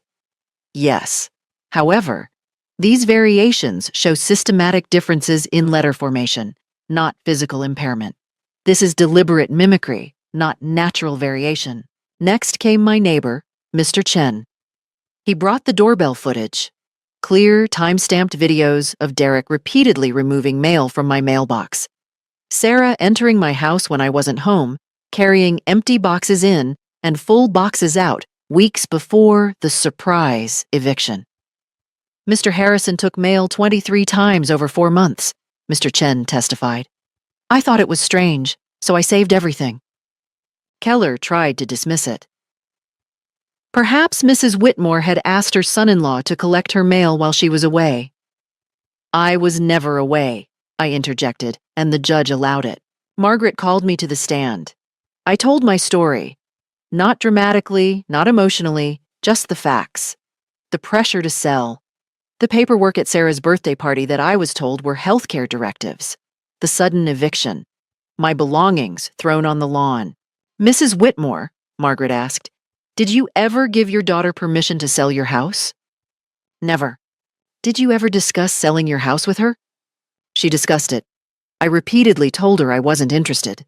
Yes. However, these variations show systematic differences in letter formation, not physical impairment. This is deliberate mimicry, not natural variation. Next came my neighbor, Mr. Chen. He brought the doorbell footage. Clear, time-stamped videos of Derek repeatedly removing mail from my mailbox. Sarah entering my house when I wasn't home, carrying empty boxes in and full boxes out weeks before the surprise eviction. Mr. Harrison took mail 23 times over 4 months, Mr. Chen testified. I thought it was strange, so I saved everything. Keller tried to dismiss it. Perhaps Mrs. Whitmore had asked her son-in-law to collect her mail while she was away. I was never away, I interjected, and the judge allowed it. Margaret called me to the stand. I told my story. Not dramatically, not emotionally, just the facts. The pressure to sell. The paperwork at Sarah's birthday party that I was told were healthcare directives. The sudden eviction. My belongings thrown on the lawn. Mrs. Whitmore, Margaret asked, did you ever give your daughter permission to sell your house? Never. Did you ever discuss selling your house with her? She discussed it. I repeatedly told her I wasn't interested.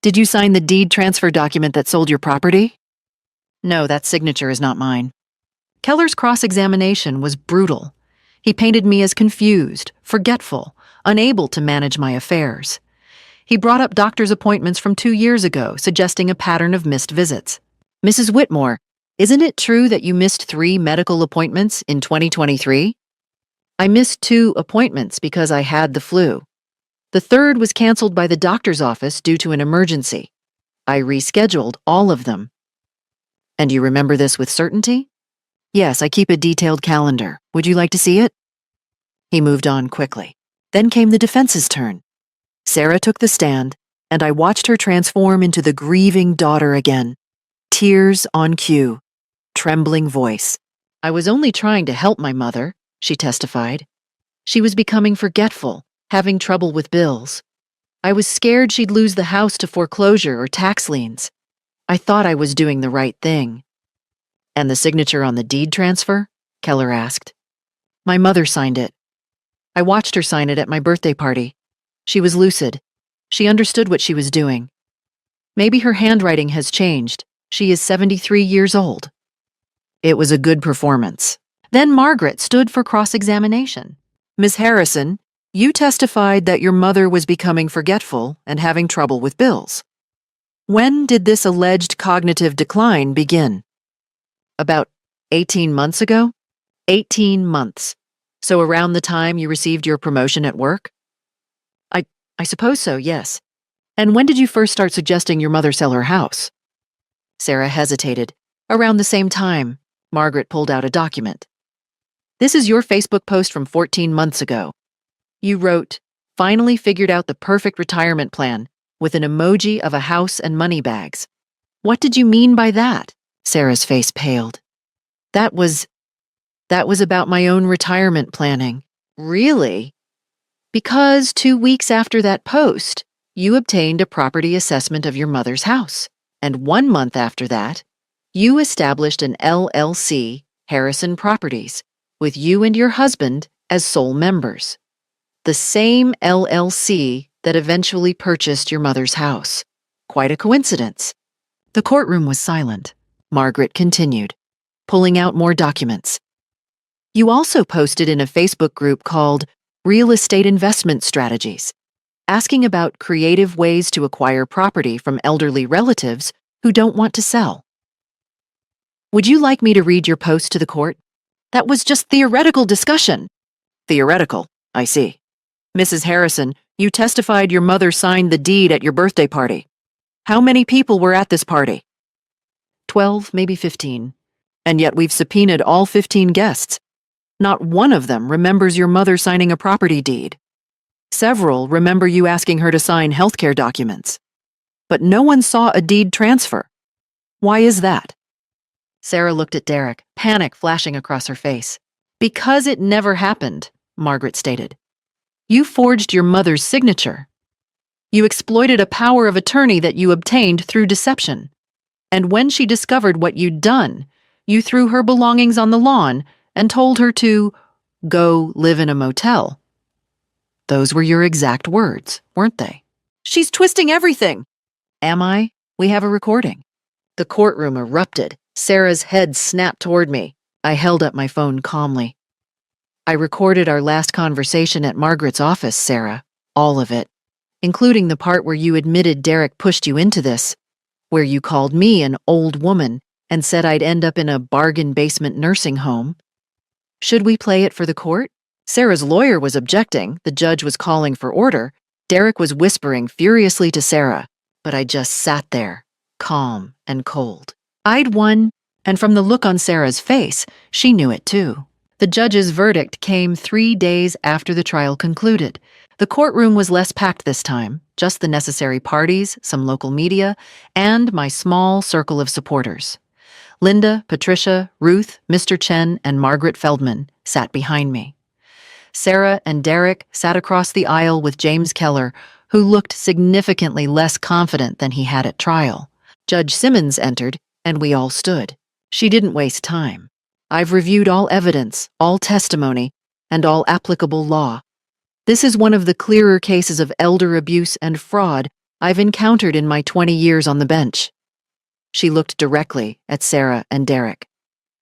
Did you sign the deed transfer document that sold your property? No, that signature is not mine. Keller's cross-examination was brutal. He painted me as confused, forgetful, unable to manage my affairs. He brought up doctor's appointments from 2 years ago, suggesting a pattern of missed visits. Mrs. Whitmore, isn't it true that you missed 3 medical appointments in 2023? I missed 2 appointments because I had the flu. The 3rd was canceled by the doctor's office due to an emergency. I rescheduled all of them. And you remember this with certainty? Yes, I keep a detailed calendar. Would you like to see it? He moved on quickly. Then came the defense's turn. Sarah took the stand, and I watched her transform into the grieving daughter again. Tears on cue. Trembling voice. I was only trying to help my mother, she testified. She was becoming forgetful, having trouble with bills. I was scared she'd lose the house to foreclosure or tax liens. I thought I was doing the right thing. And the signature on the deed transfer? Keller asked. My mother signed it. I watched her sign it at my birthday party. She was lucid. She understood what she was doing. Maybe her handwriting has changed. She is 73 years old. It was a good performance. Then Margaret stood for cross-examination. Ms. Harrison, you testified that your mother was becoming forgetful and having trouble with bills. When did this alleged cognitive decline begin? About 18 months ago? 18 months. So around the time you received your promotion at work? I suppose so, yes. And when did you first start suggesting your mother sell her house? Sarah hesitated. Around the same time, Margaret pulled out a document. This is your Facebook post from 14 months ago. You wrote, finally figured out the perfect retirement plan, with an emoji of a house and money bags. What did you mean by that? Sarah's face paled. That was about my own retirement planning. Really? Because 2 weeks after that post, you obtained a property assessment of your mother's house. And 1 month after that, you established an LLC, Harrison Properties, with you and your husband as sole members. The same LLC that eventually purchased your mother's house. Quite a coincidence. The courtroom was silent. Margaret continued, pulling out more documents. You also posted in a Facebook group called Real Estate Investment Strategies, asking about creative ways to acquire property from elderly relatives who don't want to sell. Would you like me to read your post to the court? That was just theoretical discussion. Theoretical, I see. Mrs. Harrison, you testified your mother signed the deed at your birthday party. How many people were at this party? 12, maybe 15. And yet we've subpoenaed all 15 guests. Not one of them remembers your mother signing a property deed. Several remember you asking her to sign healthcare documents. But no one saw a deed transfer. Why is that? Sarah looked at Derek, panic flashing across her face. Because it never happened, Margaret stated. You forged your mother's signature. You exploited a power of attorney that you obtained through deception. And when she discovered what you'd done, you threw her belongings on the lawn and told her to go live in a motel. Those were your exact words, weren't they? She's twisting everything. Am I? We have a recording. The courtroom erupted. Sarah's head snapped toward me. I held up my phone calmly. I recorded our last conversation at Margaret's office, Sarah. All of it. Including the part where you admitted Derek pushed you into this. Where you called me an old woman and said I'd end up in a bargain basement nursing home. Should we play it for the court? Sarah's lawyer was objecting. The judge was calling for order. Derek was whispering furiously to Sarah. But I just sat there, calm and cold. I'd won, and from the look on Sarah's face, she knew it too. The judge's verdict came 3 days after the trial concluded. The courtroom was less packed this time, just the necessary parties, some local media, and my small circle of supporters. Linda, Patricia, Ruth, Mr. Chen, and Margaret Feldman sat behind me. Sarah and Derek sat across the aisle with James Keller, who looked significantly less confident than he had at trial. Judge Simmons entered, and we all stood. She didn't waste time. I've reviewed all evidence, all testimony, and all applicable law. This is one of the clearer cases of elder abuse and fraud I've encountered in my 20 years on the bench. She looked directly at Sarah and Derek.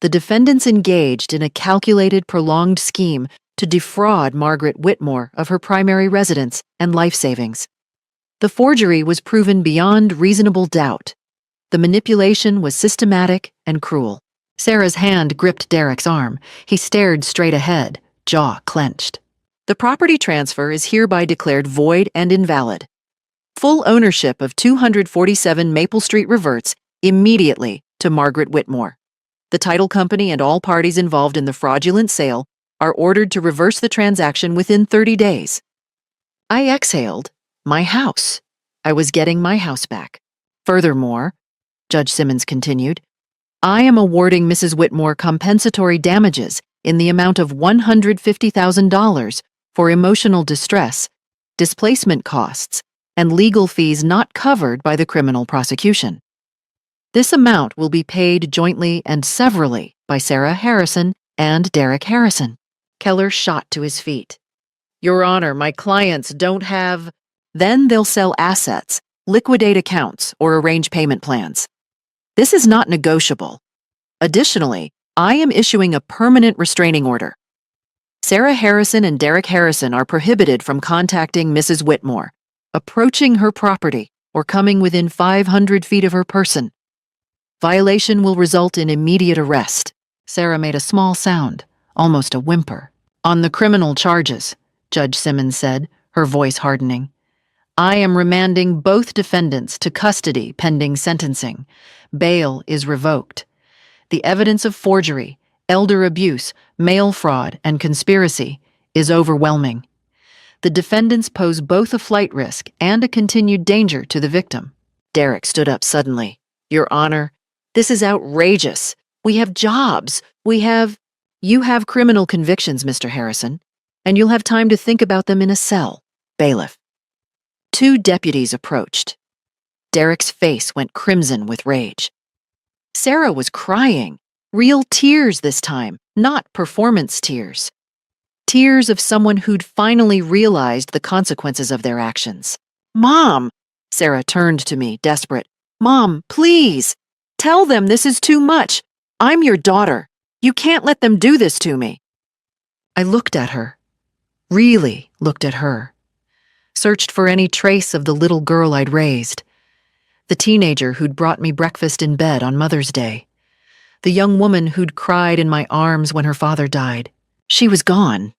The defendants engaged in a calculated, prolonged scheme to defraud Margaret Whitmore of her primary residence and life savings. The forgery was proven beyond reasonable doubt. The manipulation was systematic and cruel. Sarah's hand gripped Derek's arm. He stared straight ahead, jaw clenched. The property transfer is hereby declared void and invalid. Full ownership of 247 Maple Street reverts immediately to Margaret Whitmore. The title company and all parties involved in the fraudulent sale are ordered to reverse the transaction within 30 days. I exhaled. My house. I was getting my house back. Furthermore, Judge Simmons continued, I am awarding Mrs. Whitmore compensatory damages in the amount of $150,000 for emotional distress, displacement costs, and legal fees not covered by the criminal prosecution. This amount will be paid jointly and severally by Sarah Harrison and Derek Harrison. Keller shot to his feet. Your Honor, my clients don't have... Then they'll sell assets, liquidate accounts, or arrange payment plans. This is not negotiable. Additionally, I am issuing a permanent restraining order. Sarah Harrison and Derek Harrison are prohibited from contacting Mrs. Whitmore, approaching her property, or coming within 500 feet of her person. Violation will result in immediate arrest. Sarah made a small sound, almost a whimper. On the criminal charges, Judge Simmons said, her voice hardening. I am remanding both defendants to custody pending sentencing. Bail is revoked. The evidence of forgery, elder abuse, mail fraud, and conspiracy is overwhelming. The defendants pose both a flight risk and a continued danger to the victim. Derek stood up suddenly. Your Honor, this is outrageous. We have jobs. You have criminal convictions, Mr. Harrison, and you'll have time to think about them in a cell. Bailiff. Two deputies approached. Derek's face went crimson with rage. Sarah was crying. Real tears this time, not performance tears. Tears of someone who'd finally realized the consequences of their actions. Mom! Sarah turned to me, desperate. Mom, please! Tell them this is too much. I'm your daughter. You can't let them do this to me. I looked at her. Really looked at her. Searched for any trace of the little girl I'd raised. The teenager who'd brought me breakfast in bed on Mother's Day. The young woman who'd cried in my arms when her father died. She was gone.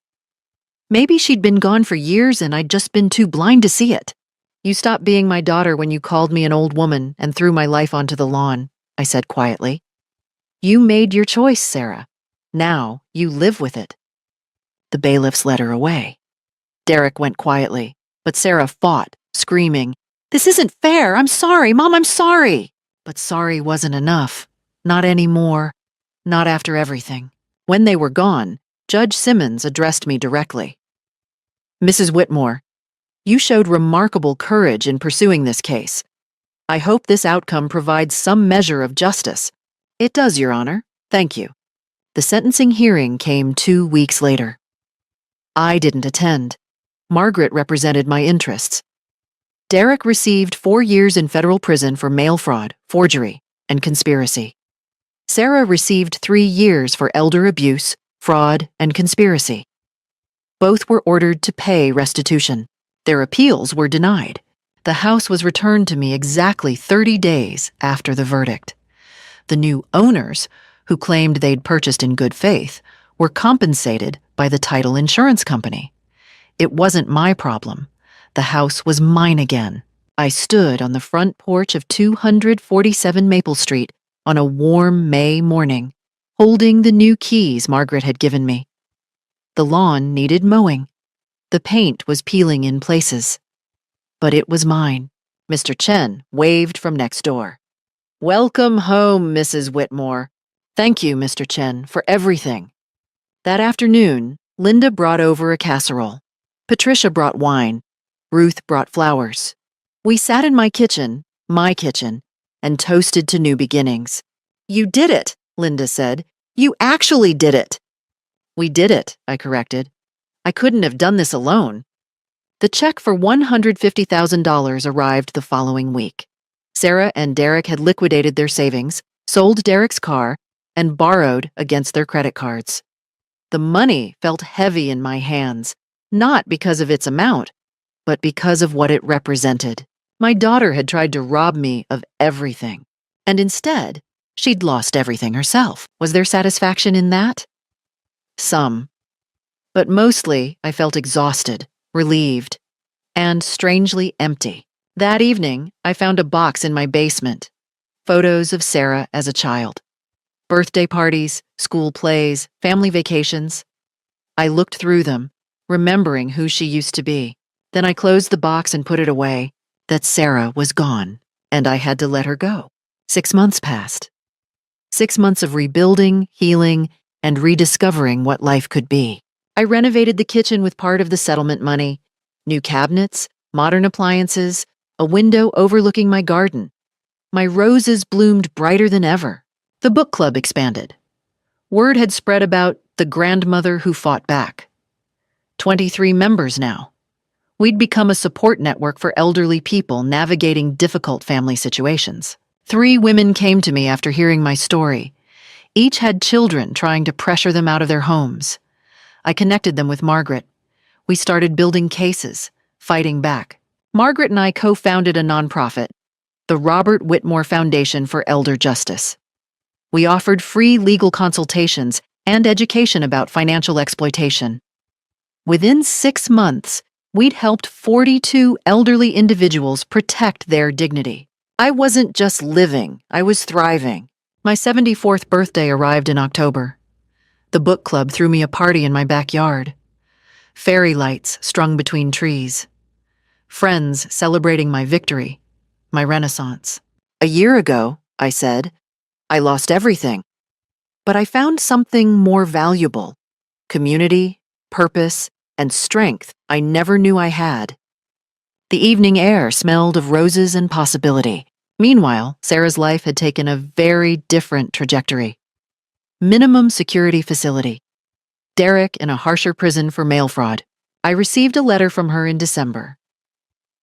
Maybe she'd been gone for years and I'd just been too blind to see it. You stopped being my daughter when you called me an old woman and threw my life onto the lawn, I said quietly. You made your choice, Sarah. Now you live with it. The bailiffs led her away. Derek went quietly, but Sarah fought, screaming, This isn't fair. I'm sorry, Mom, I'm sorry. But sorry wasn't enough. Not anymore. Not after everything. When they were gone, Judge Simmons addressed me directly. Mrs. Whitmore, you showed remarkable courage in pursuing this case. I hope this outcome provides some measure of justice. It does, Your Honor. Thank you. The sentencing hearing came 2 weeks later. I didn't attend. Margaret represented my interests. Derek received 4 years in federal prison for mail fraud, forgery, and conspiracy. Sarah received 3 years for elder abuse, fraud, and conspiracy. Both were ordered to pay restitution. Their appeals were denied. The house was returned to me exactly 30 days after the verdict. The new owners, who claimed they'd purchased in good faith, were compensated by the title insurance company. It wasn't my problem. The house was mine again. I stood on the front porch of 247 Maple Street on a warm May morning, holding the new keys Margaret had given me. The lawn needed mowing. The paint was peeling in places. But it was mine. Mr. Chen waved from next door. Welcome home, Mrs. Whitmore. Thank you, Mr. Chen, for everything. That afternoon, Linda brought over a casserole. Patricia brought wine. Ruth brought flowers. We sat in my kitchen, and toasted to new beginnings. You did it, Linda said. You actually did it. We did it, I corrected. I couldn't have done this alone. The check for $150,000 arrived the following week. Sarah and Derek had liquidated their savings, sold Derek's car, and borrowed against their credit cards. The money felt heavy in my hands, not because of its amount, but because of what it represented. My daughter had tried to rob me of everything, and instead, she'd lost everything herself. Was there satisfaction in that? Some. But mostly, I felt exhausted, relieved, and strangely empty. That evening, I found a box in my basement. Photos of Sarah as a child. Birthday parties, school plays, family vacations. I looked through them, remembering who she used to be. Then I closed the box and put it away. That Sarah was gone, and I had to let her go. 6 months passed. 6 months of rebuilding, healing, and rediscovering what life could be. I renovated the kitchen with part of the settlement money. New cabinets, modern appliances, a window overlooking my garden. My roses bloomed brighter than ever. The book club expanded. Word had spread about the grandmother who fought back. 23 members now. We'd become a support network for elderly people navigating difficult family situations. 3 women came to me after hearing my story. Each had children trying to pressure them out of their homes. I connected them with Margaret. We started building cases, fighting back. Margaret and I co-founded a nonprofit, the Robert Whitmore Foundation for Elder Justice. We offered free legal consultations and education about financial exploitation. Within 6 months, we'd helped 42 elderly individuals protect their dignity. I wasn't just living, I was thriving. My 74th birthday arrived in October. The book club threw me a party in my backyard. Fairy lights strung between trees. Friends celebrating my victory, my renaissance. A year ago, I said, I lost everything. But I found something more valuable: community, purpose, and strength I never knew I had. The evening air smelled of roses and possibility. Meanwhile, Sarah's life had taken a very different trajectory. Minimum security facility. Derek in a harsher prison for mail fraud. I received a letter from her in December.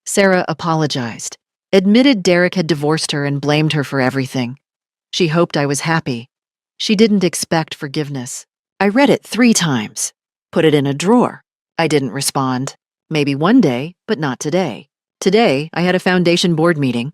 Sarah apologized, admitted Derek had divorced her and blamed her for everything. She hoped I was happy. She didn't expect forgiveness. I read it 3 times, put it in a drawer. I didn't respond. Maybe one day, but not today. Today, I had a foundation board meeting.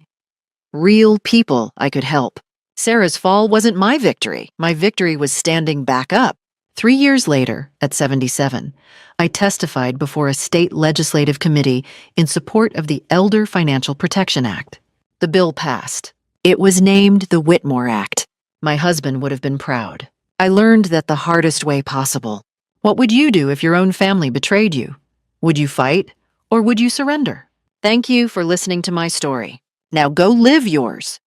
Real people I could help. Sarah's fall wasn't my victory. My victory was standing back up. 3 years later, at 77, I testified before a state legislative committee in support of the Elder Financial Protection Act. The bill passed. It was named the Whitmore Act. My husband would have been proud. I learned that the hardest way possible. What would you do if your own family betrayed you? Would you fight, or would you surrender? Thank you for listening to my story. Now go live yours.